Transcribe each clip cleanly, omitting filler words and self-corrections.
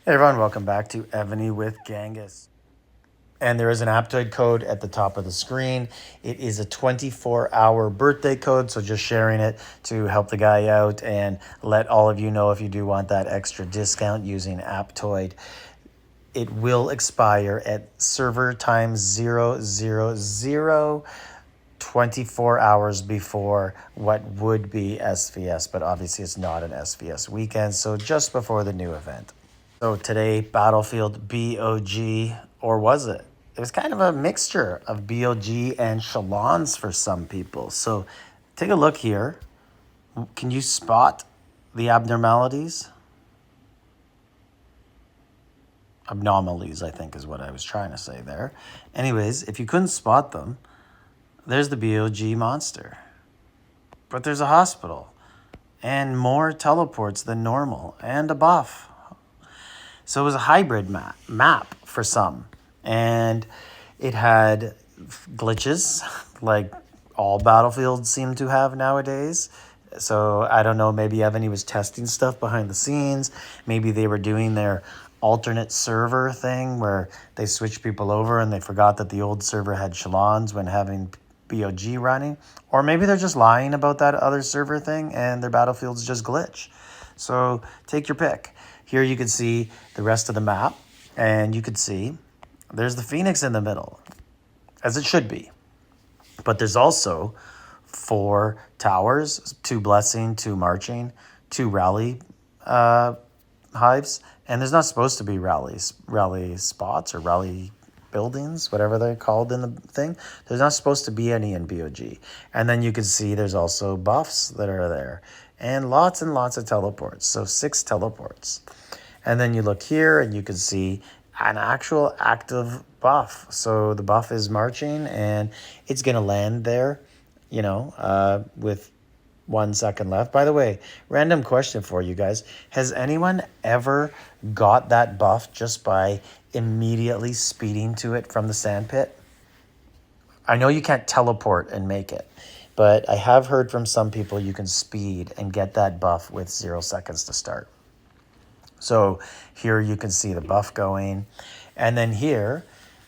Hey everyone, welcome back to Evony with Genghis. And there is an Aptoide code at the top of the screen. It is a 24-hour birthday code, so just sharing it to help the guy out and let all of you know if you do want that extra discount using Aptoide. It will expire at server time 000 24 hours before what would be SVS, but obviously it's not an SVS weekend, so just before the new event. So today, Battlefield BOG, or was it? It was kind of a mixture of BOG and Shalons for some people. So take a look here. Can you spot the abnormalities? Anomalies, I think, is what I was trying to say there. Anyways, if you couldn't spot them, there's the BOG monster. But there's a hospital and more teleports than normal and a buff. So it was a hybrid map for some. And it had glitches like all battlefields seem to have nowadays. So I don't know, maybe Evony was testing stuff behind the scenes. Maybe they were doing their alternate server thing where they switched people over and they forgot that the old server had Shalons when having BOG running. Or maybe they're just lying about that other server thing and their battlefields just glitch. So take your pick. Here you can see the rest of the map, and you could see there's the Phoenix in the middle, as it should be. But there's also 4 towers, 2 blessing, 2 marching, 2 rally hives, and there's not supposed to be rally spots or rally buildings, whatever they're called in the thing. There's not supposed to be any in BOG. And then you can see there's also buffs that are there and lots of teleports. So 6 teleports. And then you look here and you can see an actual active buff. So the buff is marching and it's going to land there, with 1 second left. By the way, random question for you guys. Has anyone ever got that buff just by immediately speeding to it from the sandpit? I know you can't teleport and make it, but I have heard from some people you can speed and get that buff with 0 seconds to start. So here you can see the buff going. And then here,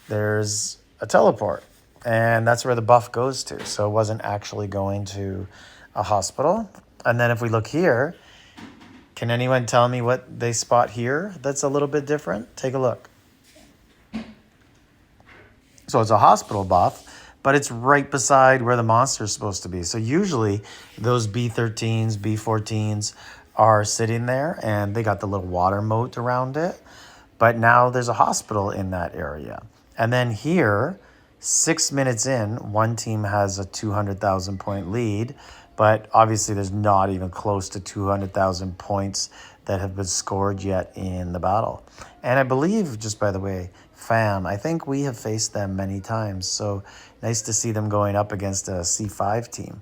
there's a teleport. And that's where the buff goes to. So it wasn't actually going to a hospital. And then if we look here, can anyone tell me what they spot here that's a little bit different? Take a look. So it's a hospital buff, but it's right beside where the monster is supposed to be. So usually those B13s, B14s are sitting there and they got the little water moat around it. But now there's a hospital in that area. And then here, 6 minutes in, one team has a 200,000 point lead, but obviously there's not even close to 200,000 points that have been scored yet in the battle. And I believe, just by the way, FAM, I think we have faced them many times. So nice to see them going up against a C5 team.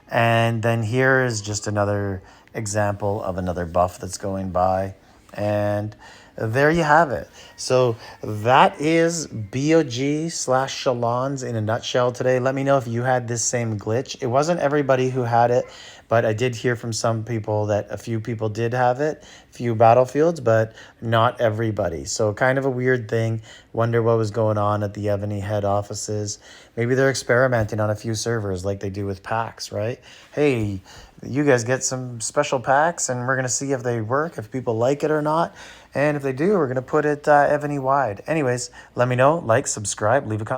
And then here is just another example of another buff that's going by. And there you have it. So that is BOG/Shalons in a nutshell today. Let me know if you had this same glitch. It wasn't everybody who had it, but I did hear from some people that a few people did have it, few battlefields, but not everybody. So kind of a weird thing. Wonder what was going on at the Evony head offices. Maybe they're experimenting on a few servers like they do with packs, right? Hey, you guys get some special packs and we're going to see if they work, if people like it or not. And if they do, we're going to put it Evony wide. Anyways, let me know, like, subscribe, leave a comment.